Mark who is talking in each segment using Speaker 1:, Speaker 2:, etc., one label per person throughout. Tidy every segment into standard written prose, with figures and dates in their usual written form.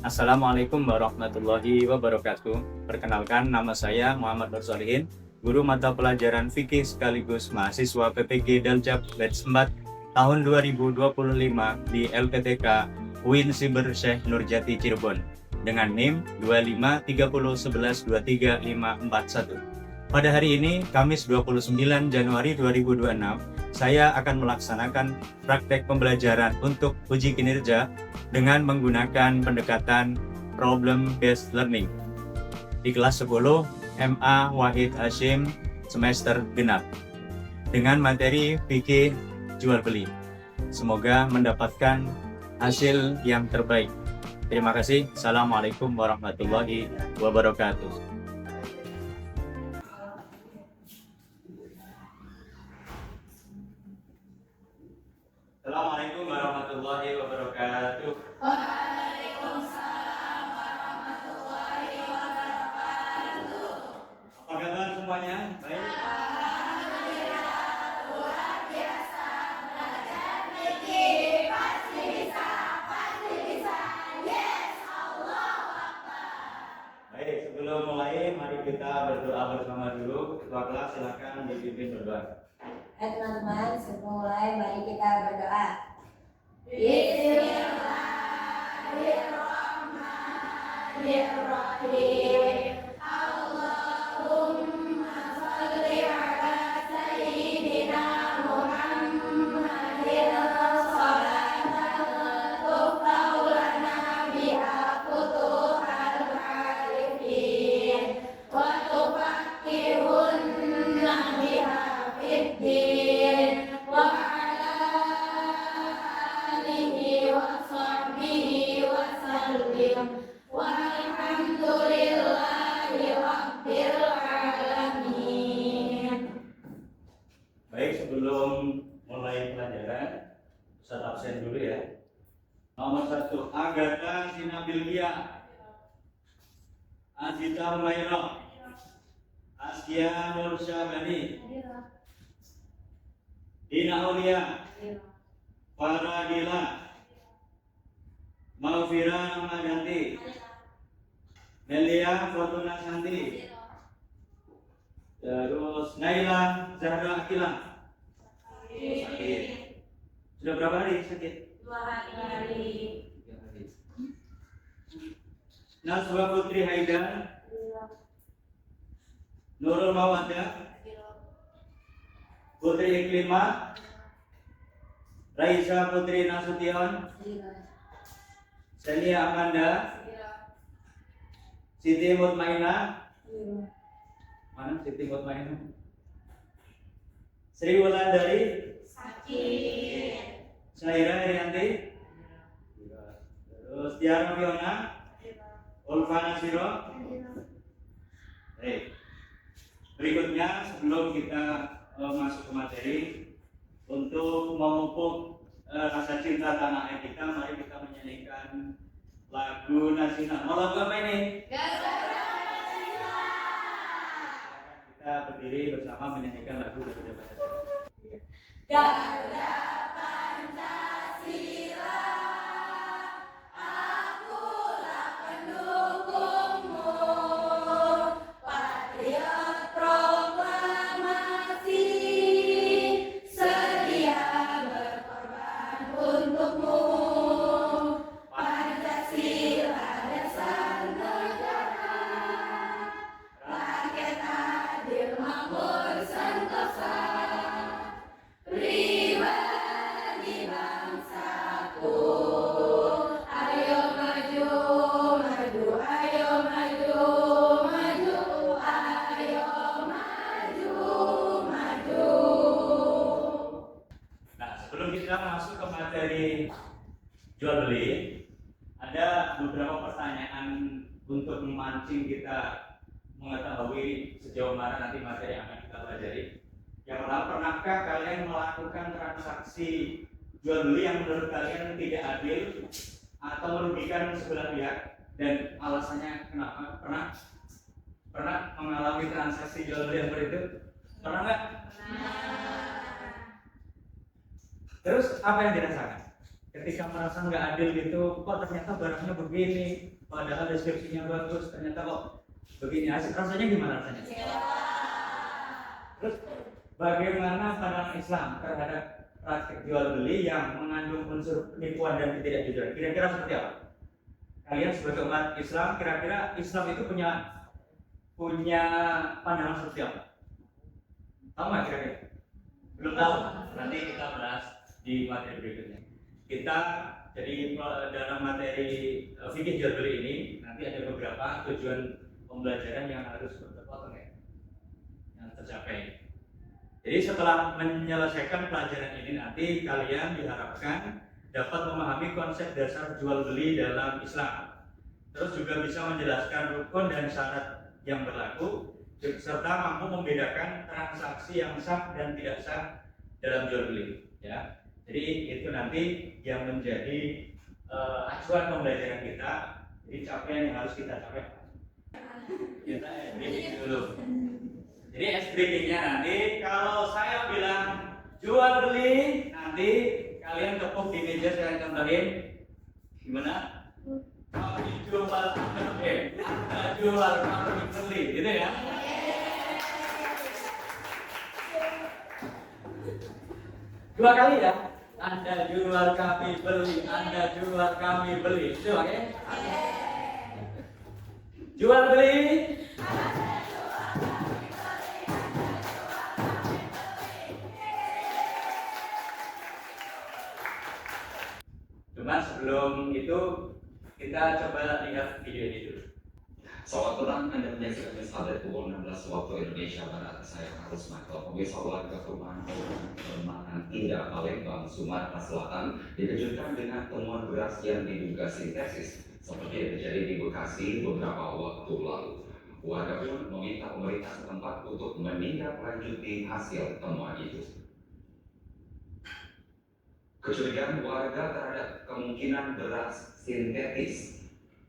Speaker 1: Assalamualaikum warahmatullahi wabarakatuh. Perkenalkan, nama saya Muhammad Nur Solihin, guru mata pelajaran fikih sekaligus mahasiswa PPG Daljab Batch 4 tahun 2025 di LPTK UIN Siber Syekh Nurjati Cirebon dengan NIM 253011235541. Pada hari ini, Kamis 29 Januari 2026, saya akan melaksanakan praktek pembelajaran untuk uji kinerja dengan menggunakan pendekatan problem based learning di kelas 10 MA Wahid Hashim semester genap dengan materi fikih jual beli. Semoga mendapatkan hasil yang terbaik. Terima kasih. Assalamualaikum warahmatullahi wabarakatuh. Assalamualaikum warahmatullahi wabarakatuh.
Speaker 2: Waalaikumsalam warahmatullahi wabarakatuh.
Speaker 1: Apa kabar semuanya? Baik.
Speaker 2: Alhamdulillah, luar biasa. Belajar fikih pasti bisa, pasti bisa. Yes, Allahu Akbar.
Speaker 1: Baik, sebelum mulai, mari kita berdoa bersama dulu. Ketua kelas silakan dipimpin berdoa.
Speaker 3: Teman-teman, sebelum mulai mari kita berdoa.
Speaker 2: Bismillahirrahmanirrahim. Allahumma shalli ala sayyidina Muhammadin sholatan tuftau lana biha futuhal arifin wa tufaqqihunna biha fiddin wa ala alihi wa sahbihi wa sallim walhamdulillahi rabbil alamin.
Speaker 1: Baik, sebelum mulai pelajaran, Ustaz absen dulu ya. Nomor 1, Agatha Sinabilgia, Azita Humaira, Askia Nur Syabani, Dina Aulia, Faradila, Maufira Ahmadanti, Nelia Fortuna Santi, terus Naila Zahra Akila. Sakit. Sudah berapa hari sakit?
Speaker 2: 2 hari.
Speaker 1: 3 hari. Naswa Putri Haidar, Nurul Mawadah, Putri Iklima, Raisa Putri Nasution, Celia Amanda, Siti Mutmainah. Mana Siti Mutmainah? Sri Wulandari,
Speaker 2: Sakit.
Speaker 1: Syaira Herianti, terus Tiara Fiona, Ulfa Nasiro. Baik. Berikutnya sebelum kita masuk ke materi, untuk memupuk rasa cinta tanah air kita, mari kita menyanyikan lagu nasional. Mau lagu apa ini? Kita berdiri bersama menyanyikan lagu Garuda Pancasila.
Speaker 2: Garuda Pancasila, akulah pendukungmu, patriot proklamasi, sedia berkorban untukmu. Pancasila dasar negara, rakyat adil makmur sentosa, pribadi bangsaku. Ayo maju, maju, ayo maju, maju, ayo maju, maju.
Speaker 1: Nah, sebelum kita masuk ke materi jual beli, ada beberapa pertanyaan untuk memancing kita mengetahui sejauh mana nanti materi yang akan kita pelajari. Yang pertama, pernahkah kalian melakukan transaksi jual beli yang menurut kalian tidak adil atau merugikan sebelah pihak, dan alasannya kenapa? Pernah mengalami transaksi jual beli yang seperti itu? Pernah nggak? Terus apa yang dirasakan? ketika merasa nggak adil gitu, kok ternyata barangnya begini, padahal deskripsinya bagus, ternyata kok begini, rasanya gimana rasanya? Terus bagaimana pandangan Islam terhadap praktik jual beli yang mengandung unsur penipuan dan ketidakjujuran? Kira-kira seperti apa? Kalian sebagai umat Islam, kira-kira Islam itu punya pandangan seperti apa? Tahu nggak kira-kira? Belum tahu. Nanti kita bahas di materi berikutnya. Kita jadi dalam materi fikih jual beli ini nanti ada beberapa tujuan pembelajaran yang harus terpotong ya, yang tercapai. Jadi setelah menyelesaikan pelajaran ini nanti kalian diharapkan dapat memahami konsep dasar jual beli dalam Islam. Terus juga bisa menjelaskan rukun dan syarat yang berlaku serta mampu membedakan transaksi yang sah dan tidak sah dalam jual beli. Ya, jadi itu nanti yang menjadi acuan pembelajaran kita. Jadi capaian yang harus kita capai. Kita breaking dulu. Jadi breakingnya nanti kalau saya bilang jual beli, nanti kalian tepuk di meja saya contohin gimana? Kami jual jual kami beli, gitu ya. Dua kali ya. Anda jual kami beli, Anda jual kami beli. Itu oke? Jual beli. Cuma sebelum itu kita coba lihat video ini dulu.
Speaker 4: Selamat petang, Anda menyaksikan Installet pukul 16 waktu Indonesia Barat. Saya Carlos Michael, pemirsa warga perumahan Permangan Indah Palembang, Sumatera Selatan dikejutkan dengan temuan beras yang diduga sintesis seperti yang terjadi di Bekasi beberapa waktu lalu. Warga pun meminta pemerintah setempat untuk menindaklanjuti hasil temuan itu. Kecurigaan warga terhadap kemungkinan beras sintetis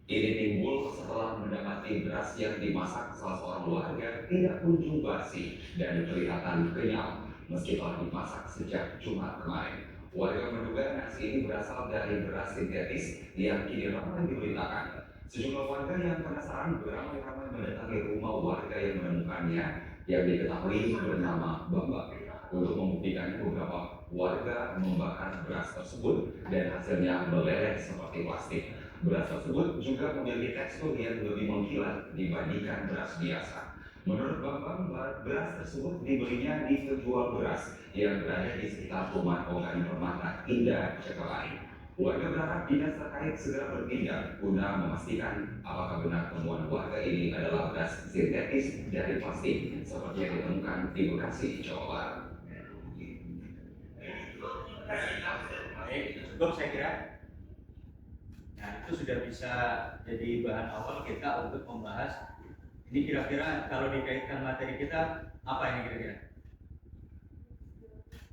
Speaker 4: ini timbul setelah mendapati beras yang dimasak salah seorang warga tidak kunjung basi dan kelihatan kenyal meski telah dimasak sejak Jumat kemarin. Warga menduga nasi ini berasal dari beras sintetis yang kini ramai diberitakan. Sejumlah warga yang penasaran beramai-ramai mendatangi rumah warga yang menemukannya yang diketahui bernama Bambang. Untuk membuktikannya, beberapa warga membakar beras tersebut dan hasilnya meleleh seperti plastik. Beras tersebut juga memiliki tekstur yang lebih mengkilat dibandingkan beras biasa. Menurut Bambang, beras tersebut dibelinya di penjual beras yang berada di sekitar rumah Organik Permata Indah Cekelain. Warga berharap dinas terkait segera bertindak guna memastikan apakah benar temuan warga ini adalah beras sintetis dari plastik seperti yang ditemukan di Bekasi, Jawa Barat.
Speaker 1: Baik, cukup saya kira. Nah, itu sudah bisa jadi bahan awal kita untuk membahas ini kira-kira kalau dikaitkan materi kita apa ini kira-kira?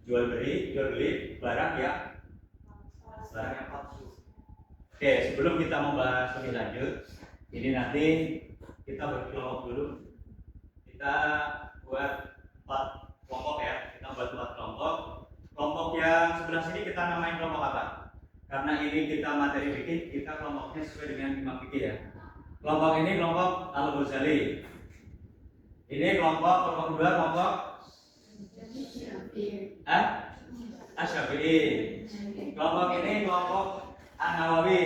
Speaker 1: Jual beli barang yang palsu. Oke, sebelum kita membahas lebih lanjut, ini nanti kita berkelompok dulu. Kita buat 4 kelompok ya. Kita buat 4 kelompok. Kelompok yang sebelah sini kita namain kelompok apa? Karena ini kita materi fikih, kita kelompoknya sesuai dengan imam fikih ya. Kelompok ini kelompok Al-Ghazali. Ini kelompok kedua kelompok Asy-Syafi'i. Kelompok ini kelompok An-Nawawi.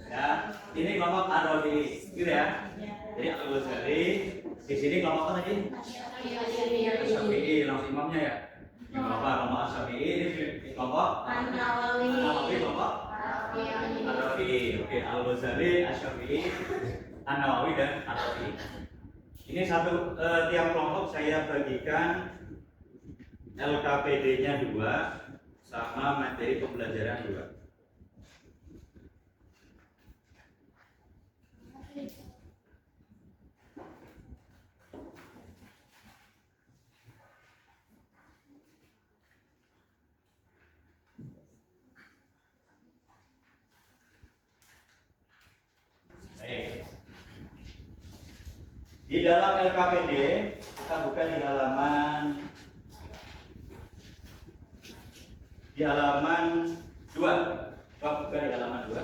Speaker 1: Ya, ini kelompok Ar-Rafi'i, gitu ya. Jadi Al-Ghazali. Di sini kelompok apa tadi? Asy-Syafi'i, langsung imamnya ya. Kelompok Asy-Syafi'i, ini kelompok An-Nawawi, kelompok Ar-Rafi'i. Oke, Al-Ghazali, Asy-Syafi'i, An-Nawawi dan Ar-Rafi'i. Ini satu tiap kelompok saya bagikan LKPD-nya 2 sama materi pembelajaran 2. Baik. Di dalam LKPD kita buka di halaman 2. Coba buka di halaman 2.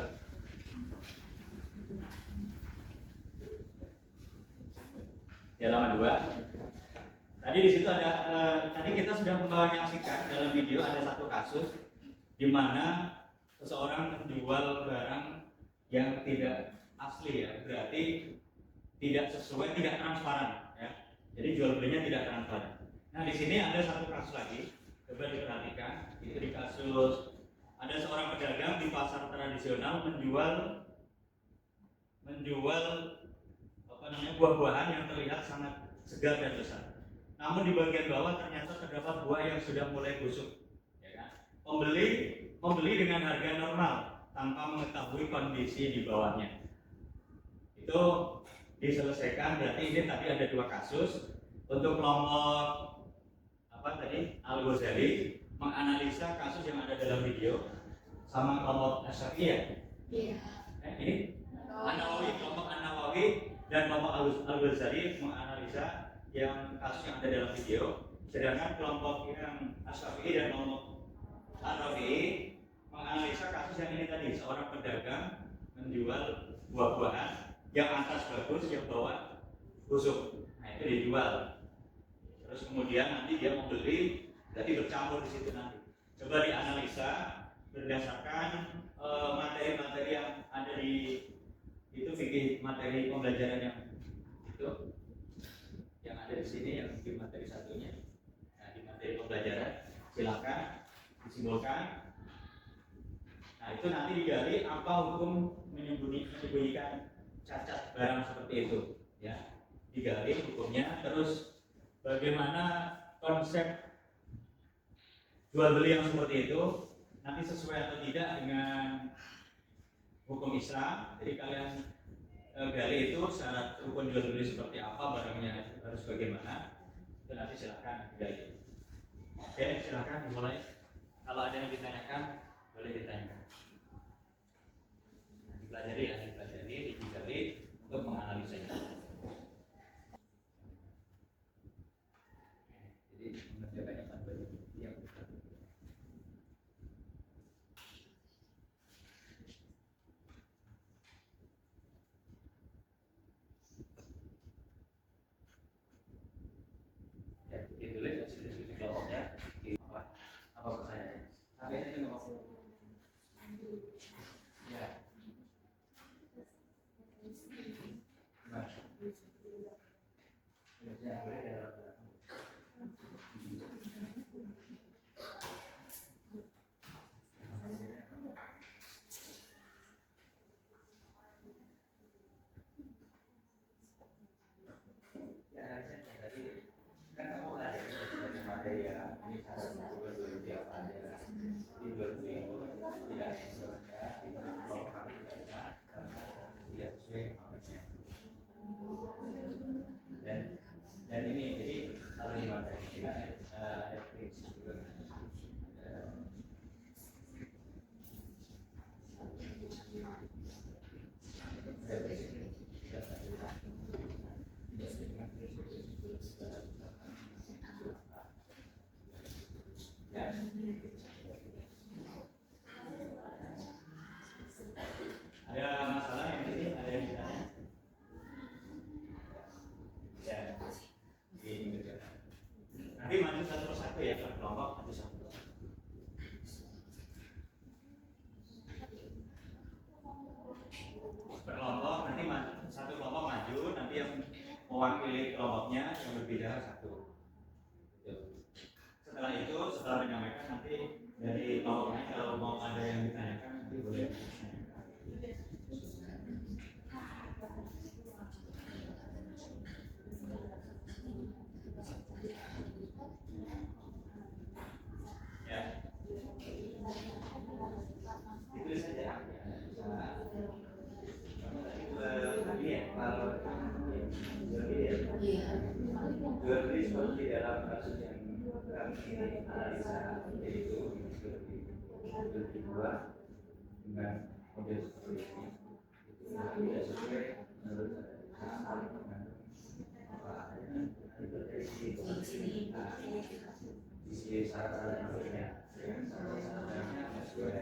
Speaker 1: Di halaman 2. Tadi di situ ada tadi kita sudah menyaksikan dalam video ada satu kasus di mana seseorang menjual barang yang tidak asli ya, berarti tidak sesuai, tidak transparan ya. Jadi jual belinya tidak transparan. Nah, di sini ada satu kasus lagi. Coba diperhatikan. Itu di kasus ada seorang pedagang di pasar tradisional menjual buah-buahan yang terlihat sangat segar dan besar. Namun di bagian bawah ternyata terdapat buah yang sudah mulai busuk. Ya kan? Pembeli dengan harga normal tanpa mengetahui kondisi di bawahnya. Itu diselesaikan. Berarti ini tadi ada 2 kasus. Untuk kelompok Al-Ghazali menganalisa kasus yang ada dalam video, sama kelompok Asy-Syafi'i ya.
Speaker 2: Iya.
Speaker 1: Ini An-Nawawi, kelompok An-Nawawi dan kelompok Al-Ghazali menganalisa yang kasus yang ada dalam video. Sedangkan kelompok yang Asy-Syafi'i dan kelompok An-Nawawi menganalisa kasus yang ini tadi, seorang pedagang menjual buah-buahan yang atas bagus, yang bawah busuk. Nah, itu dijual. Terus kemudian nanti dia membeli, jadi bercampur di situ nanti. Coba dianalisa berdasarkan materi-materi yang ada di itu fikih materi pembelajaran yang itu yang ada di sini, yang di materi satunya. Nah, di materi pembelajaran silakan disimpulkan. Nah, itu nanti digali apa hukum menyembunyikan cacat barang seperti itu ya, digali hukumnya. Terus bagaimana konsep jual beli yang seperti itu nanti sesuai atau tidak dengan hukum Islam. Jadi kalian gali itu syarat rukun jual beli seperti apa, barangnya harus bagaimana, itu nanti silakan digali. Oke, silakan dimulai. Kalau ada yang ditanyakan boleh ditanyakan. Dipelajari, digali untuk menganalisanya. Jadi mengerjakannya tanpa yang ya, ditulis hasil kelompoknya apa pertanyaannya? Tapi itu nggak mau. Ya. Dan ini jadi kalau di materi kita ada prinsip juga. Ada masalah yang ini, ada yang ditanya? Ya, ini nanti maju satu persatu ya, per kelompok satu-satu. Per kelompok nanti satu kelompok maju, nanti yang mewakili kelompoknya yang berbicara satu. Setelah itu, setelah menyampaikan nanti dari kelompoknya kalau mau ada yang ditanyakan nanti boleh. Ditulis saja. Ini ya, kalau jual beli seperti dalam kasus yang kami analisa yaitu lebih dua dengan model seperti ini tidak sesuai menurut sisi syarat-syarat yang dengan syarat-syaratnya sesuai.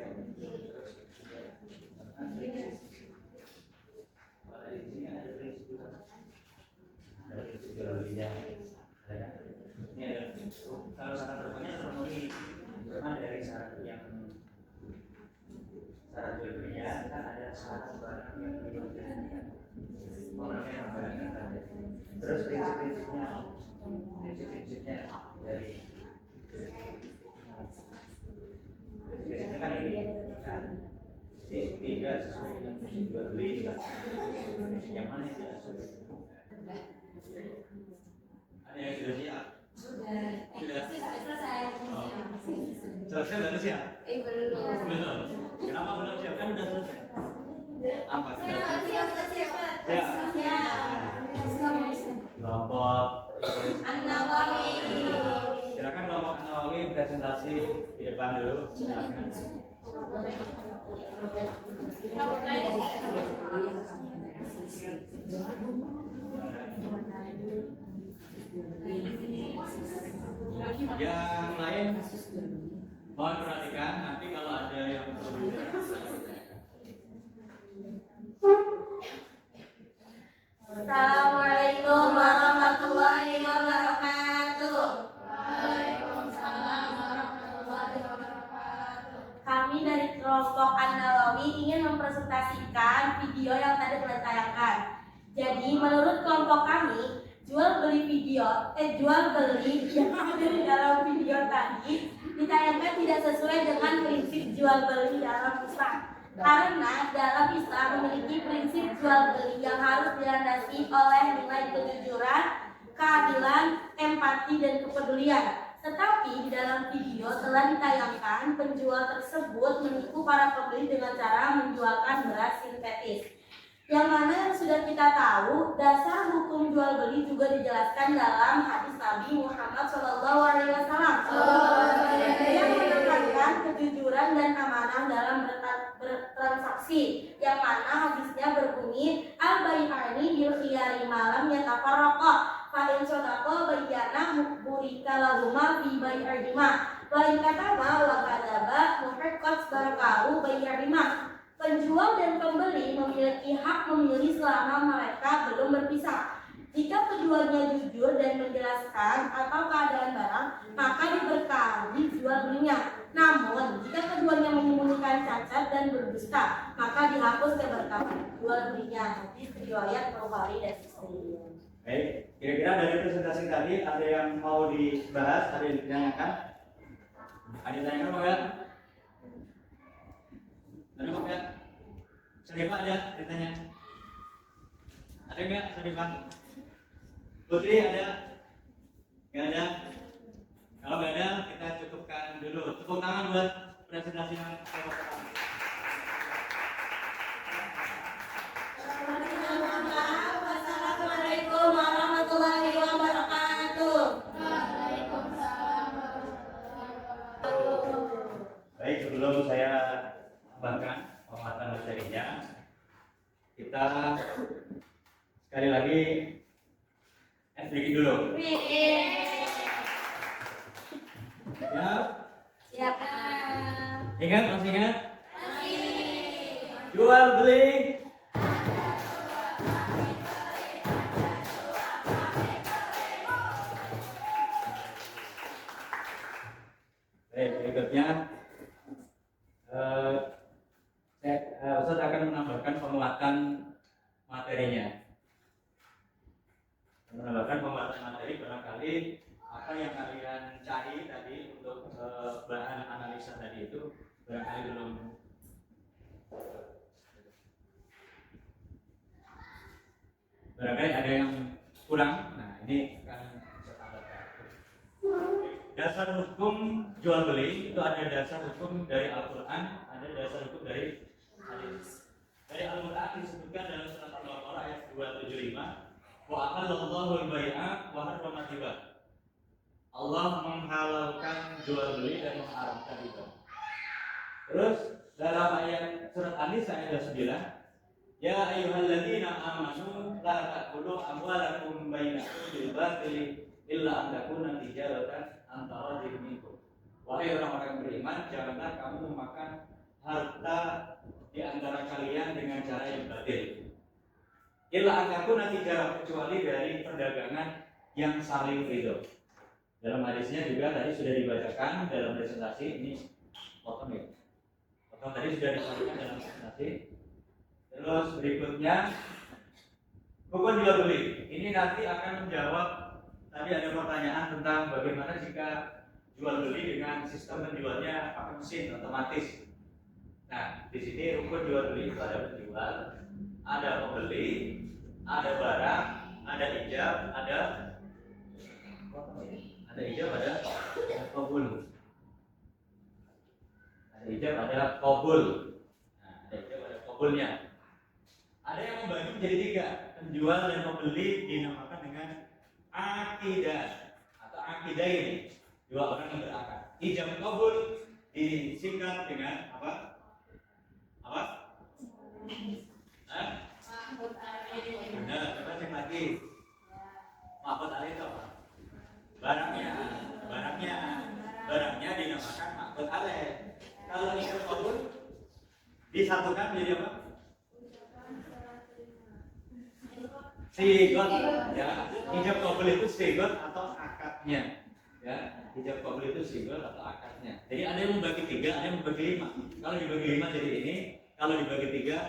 Speaker 1: yang syarat jual belinya kan ada syarat barang yang dijualkan orangnya yang barangnya ada. Terus prinsip-prinsipnya dari prinsipnya kan ini kan tidak sesuai dengan prinsip jual beli yang mana yang tidak sesuai. Ada yang sudah siap? Sudah
Speaker 3: Selesai.
Speaker 1: selesai belum siap?
Speaker 3: Belum.
Speaker 1: Belum. Kenapa belum siap? Kan udah selesai. Apa sudah siap?
Speaker 3: Ya.
Speaker 1: Kelompok
Speaker 3: An-Nawawi.
Speaker 1: silakan kelompok An-Nawawi presentasi di depan dulu. Silakan. Yang lain mohon perhatikan nanti kalau ada yang perlu
Speaker 3: Assalamualaikum warahmatullahi wabarakatuh. Kami dari kelompok An-Nawawi ingin mempresentasikan video yang tadi telah ditayangkan. Jadi menurut kelompok kami, jual beli yang ada di dalam video tadi ditayangkan tidak sesuai dengan prinsip jual beli dalam Islam. Karena dalam Islam memiliki prinsip jual beli yang harus dilandasi oleh nilai kejujuran, keadilan, empati, dan kepedulian. Tetapi di dalam video telah ditayangkan penjual tersebut menipu para pembeli dengan cara menjualkan beras sintetis. Yang mana yang sudah kita tahu, dasar hukum jual beli juga dijelaskan dalam hadis Nabi Muhammad SAW yang menekankan kejujuran dan amanah dalam bertransaksi. Yang mana hadisnya berbunyi al-bai'ani bil khiyari malam yatafarraqa fa in sadaqa bayyana burika lahuma fi bai'ihima wa in katama wa kadzaba muhaqqat barakahu bai'ihima. Penjual dan pembeli memiliki hak memilih selama mereka belum berpisah. Jika keduanya jujur dan menjelaskan atau keadaan barang, maka diberkahi jual belinya. Namun, jika keduanya menyembunyikan cacat dan berdusta, maka dihapus keberkahan jual belinya. Hadis riwayat Bukhari dan Muslim.
Speaker 1: Baik, kira-kira dari presentasi tadi ada yang mau dibahas, ada yang ditanyakan? Ada yang ditanyakan mau ya? Ada mau ya? Sarifah ada ditanya? Ada nggak Sarifah? Putri ada? Nggak ada? Kalau nggak ada, kita cukupkan dulu. Tepuk tangan buat presentasi yang kelompok pertama.
Speaker 3: Assalamualaikum warahmatullahi wabarakatuh.
Speaker 1: Baik, sebelum saya tambahkan penguatan materinya, kita sekali lagi sedikit dulu. Ya,
Speaker 3: Siapa?
Speaker 1: ingat, masih ingat? Jual beli. Baik, berikutnya Ustaz akan menambahkan penguatan materinya. Menambahkan penguatan materi barangkali apa yang kalian cari tadi untuk bahan analisa tadi itu barangkali belum barangkali ada yang kurang. Nah, ini akan saya tambahkan. Dasar hukum jual beli itu ada dasar hukum dari Al-Quran, ada dasar hukum dari hadis. Dari Al-Quran disebutkan dalam surat Al-Baqarah ayat 275, wa ahallallahu al-bai'a wa harrama riba. Allah menghalalkan jual beli dan mengharamkan riba. Terus dalam ayat surat An-Nisa ayat 9, ya ayyuhalladzina amanu la ta'kulu amwalakum bainakum bil batili illa an takuna tijaratan antara minkum. Wahai orang-orang beriman, janganlah kamu memakan harta di antara kalian dengan cara yang batil. Illa an takuna tijaratan, kecuali dari perdagangan yang saling ridho. Dalam hadisnya juga tadi sudah dibacakan dalam presentasi ini, foto tadi sudah disampaikan dalam presentasi. Terus berikutnya rukun jual beli. Ini nanti akan menjawab tadi ada pertanyaan tentang bagaimana jika jual beli dengan sistem penjualnya pakai mesin otomatis. Nah, di sini rukun jual beli itu ada penjual, ada pembeli, ada barang, ada ijab, ada ijab, ada kabul. Ada ijab, ada kabul. Nah, ada ijab, ada kabulnya. Ada yang membagi menjadi 3. Penjual dan pembeli dinamakan dengan akidah atau akidain. 2 orang yang berakad. Ijab kabul disingkat dengan apa? Apa? Hah? Benar, coba cek lagi. Mahfud alih itu apa? Barangnya dinamakan mahfud alih. Kalau ijab kabul disatukan menjadi apa? Sigot, ya. Ijab kabul itu sigot atau akadnya, ya. Ijab kabul itu sigot atau akadnya. Jadi ada yang membagi 3, ada yang membagi 5. Kalau dibagi 5 jadi ini, kalau dibagi 3,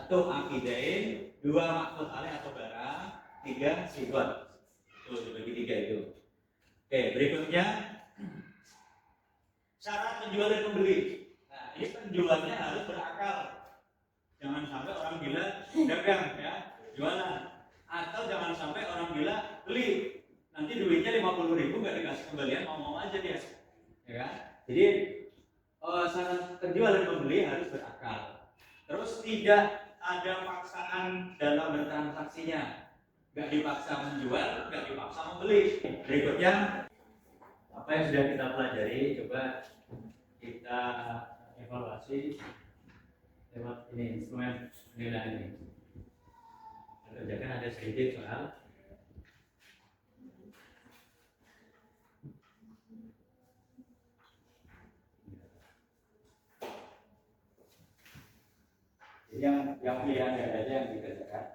Speaker 1: 1 akidain, 2 mahfud alih atau barang, 3 sigot. Tuh dibagi 3 itu. Oke, berikutnya syarat penjual dan pembeli. Nah, ini penjualnya harus berakal. Jangan sampai orang gila dagang, ya, jualan. Atau jangan sampai orang gila beli, nanti duitnya 50.000 nggak dikasih kembalian, mau aja dia, ya kan? Jadi syarat penjual dan pembeli harus berakal. Terus tidak ada paksaan dalam bertransaksinya, nggak dipaksa menjual, nggak dipaksa membeli. Berikutnya apa yang sudah kita pelajari, coba kita evaluasi lewat ini instrumen penilaian ini. Kerjakan ada sedikit soal. Yang pilihan aja yang dikerjakan.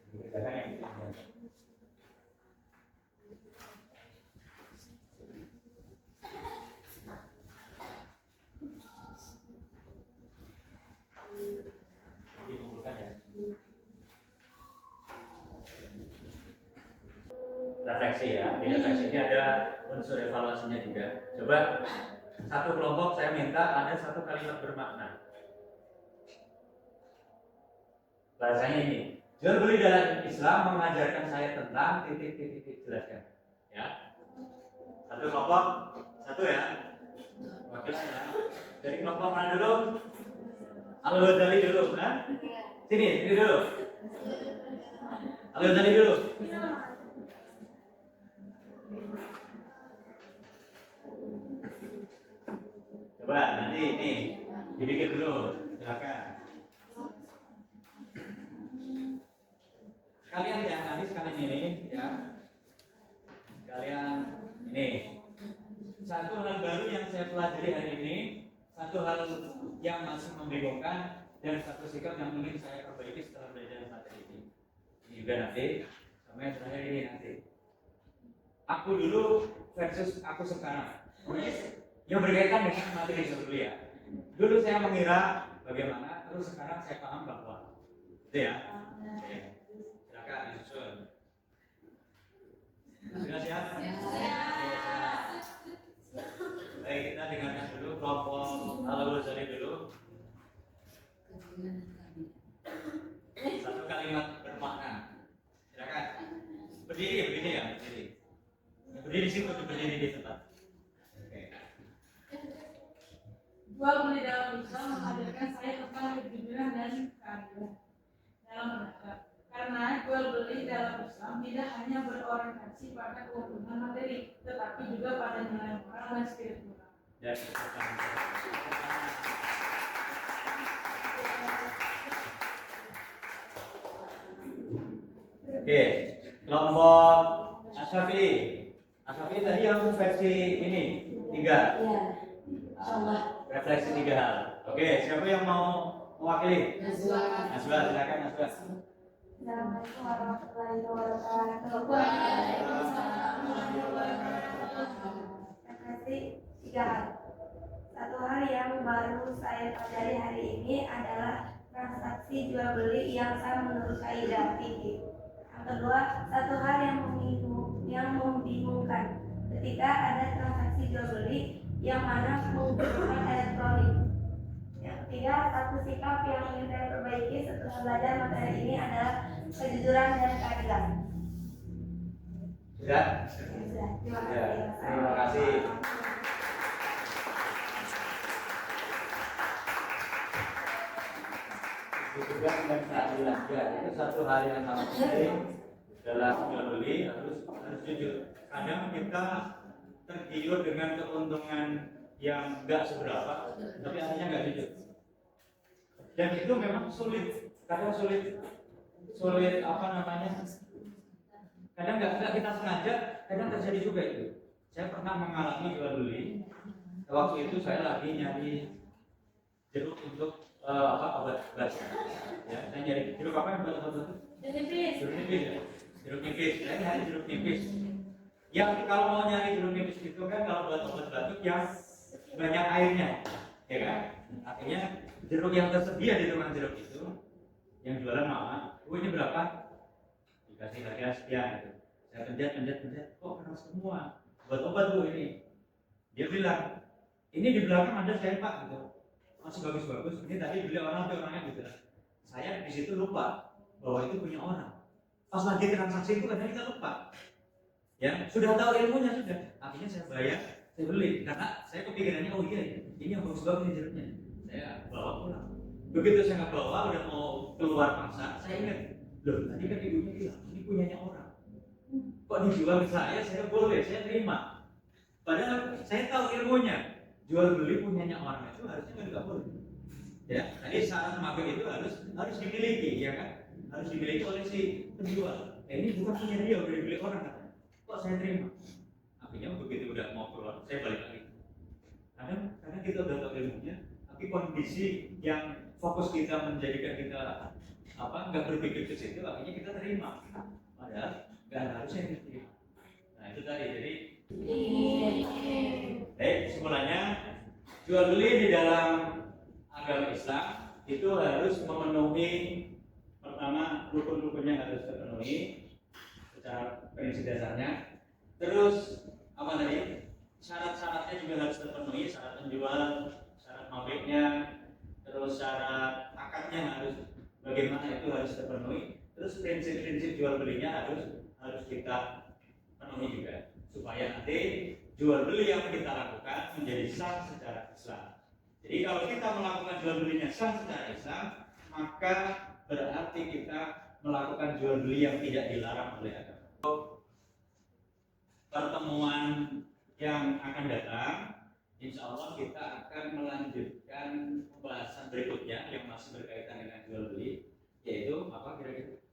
Speaker 1: Dikerjakan yang pilihan. Refleksi ya, di refleksi ini ada unsur evaluasinya juga. Coba satu kelompok saya minta ada 1 kalimat bermakna. Bahasanya ini, jual beli dalam Islam mengajarkan saya tentang titik-titik, jelaskan. Ya, satu kelompok, 1 ya, wakilan ya. Dari kelompok mana dulu? Al-Ghazali dulu, kan? Sini dulu. Al-Ghazali dulu. Coba nanti ini dibikin dulu, silakan. Kalian ya, nanti sekalian ini ya. Kalian ini. Satu hal baru yang saya pelajari hari ini, satu hal yang masih membingungkan, dan satu sikap yang ingin saya perbaiki setelah belajar materi ini. Ini juga nanti, sama yang terakhir ini nanti. Aku dulu versus aku sekarang. Yang berkaitan dengan materi dulu ya. Dulu saya mengira bagaimana, terus sekarang saya paham bahwa itu ya. Oke. Silakan disusun. Sudah siap? Siap. Baik, kita dengarkan dulu kelompok Al-Ghazali dulu. 1 kalimat bermakna. Silakan. Berdiri ya, berdiri. Berdiri di situ, berdiri di tempat.
Speaker 2: Jual beli dalam Islam mengajarkan saya tentang kejujuran dan keadilan dalam beragam. Karena jual beli dalam Islam tidak hanya berorientasi pada keuntungan materi, tetapi juga pada nilai moral dan spiritual.
Speaker 1: Oke, kelompok Asyafi'i. Asyafi'i tadi yang versi ini 3.
Speaker 3: Iya. Insyaallah.
Speaker 1: Refleksi 3 hal. Oke, siapa yang mau mewakili? Naswa, silakan Naswa.
Speaker 3: Assalamualaikum warahmatullahi wabarakatuh.
Speaker 2: Waalaikumsalam warahmatullahi wabarakatuh.
Speaker 3: pelajari hari ini adalah transaksi jual beli yang sah menurut kaidah fikih. Yang kedua, satu hal yang membingungkan ketika ada transaksi jual beli yang mana menggunakan elektronik. Yang ketiga, satu sikap yang ingin saya perbaiki setelah belajar materi ini adalah kejujuran dan keadilan.
Speaker 1: Sudah?
Speaker 3: Sudah, terima
Speaker 1: Ya,
Speaker 3: kasih.
Speaker 1: terima kasih. Kejujuran dan keadilan, ya, itu satu hal yang sangat penting dalam jual beli, harus jujur. Kadang kita tergiur dengan keuntungan yang enggak seberapa, tapi akhirnya enggak jujur. Dan itu memang sulit, kadang sulit apa namanya? Kadang enggak kita sengaja, kadang terjadi juga itu. Saya pernah mengalami jual beli. Waktu itu saya lagi nyari jeruk untuk obat batuk. Ya, saya nyari jeruk apa yang buat obat batuk? Jeruk nipis ya. Jeruk nipis. Saya nyari jeruk nipis. Yang kalau mau nyari jeruk nipis itu kan kalau buat obat batuk yang banyak airnya, ya kan? Akhirnya jeruk yang tersedia di tukang jeruk itu, yang jualan mama, ini berapa? Dikasih harga sekian gitu. Saya penjat, kok keras semua? Buat obat bu ini. Dia bilang, ini di belakang ada saya pak gitu. Masih bagus-bagus. Ini tadi beli orang tuh orangnya gitu. Saya di situ lupa bahwa itu punya orang. Pas lagi transaksi itu kadang kita lupa. Ya, sudah tahu ilmunya sudah. Akhirnya saya bayar, saya beli karena saya kepikirannya oh iya ini yang bagus-bagus ini jeruknya. Saya bawa pulang. Begitu saya bawa udah mau keluar pasar, saya ingat, loh tadi kan ibunya bilang ini punyanya orang. Kok dijual ke saya boleh, saya terima. Padahal saya tahu ilmunya. Jual beli punyanya orang itu harusnya nggak boleh. Ya, tadi syarat mabek itu harus dimiliki, ya kan? Harus dimiliki oleh si penjual. Ini bukan punya dia, udah dibeli orang kan? Kok saya terima? Akhirnya begitu udah mau keluar, saya balik lagi. Kadang kita udah tahu ilmunya, tapi kondisi yang fokus kita menjadikan kita nggak berpikir ke situ, akhirnya kita terima. Padahal nggak harusnya kita terima. Nah itu tadi, jadi baik, kesimpulannya jual beli di dalam agama Islam itu harus memenuhi pertama rukun-rukunnya harus terpenuhi secara prinsip dasarnya. Terus apa tadi? Syarat-syaratnya juga harus terpenuhi, syarat penjual, syarat mabeknya, terus syarat akadnya harus bagaimana itu harus terpenuhi. Terus prinsip-prinsip jual belinya harus kita penuhi juga supaya nanti jual beli yang kita lakukan menjadi sah secara Islam. Jadi kalau kita melakukan jual belinya sah secara Islam, maka berarti kita melakukan jual beli yang tidak dilarang oleh agama. Pertemuan yang akan datang, insya Allah kita akan melanjutkan pembahasan berikutnya yang masih berkaitan dengan jual beli, yaitu apa kira-kira?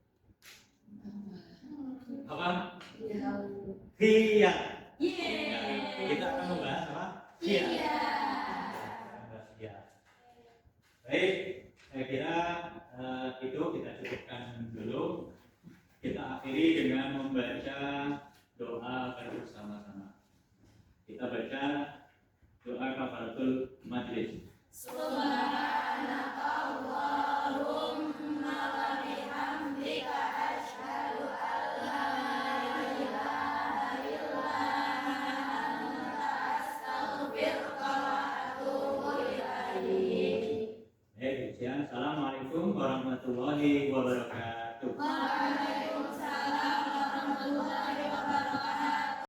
Speaker 1: Apa? Khiyar. Kita akan membahas apa? Khiyar. Baik, saya kira itu kita cukupkan dulu. Kita akhiri dengan membaca doa bersama-sama. Kita baca doa kafaratul majlis.
Speaker 3: Subhanakallahumma wa bihamdika asyhadu an la ilaha illa anta astaghfiruka wa atubu ilaik.
Speaker 1: Sekian, assalamualaikum warahmatullahi wabarakatuh.
Speaker 3: Waalaikumsalam warahmatullahi wabarakatuh.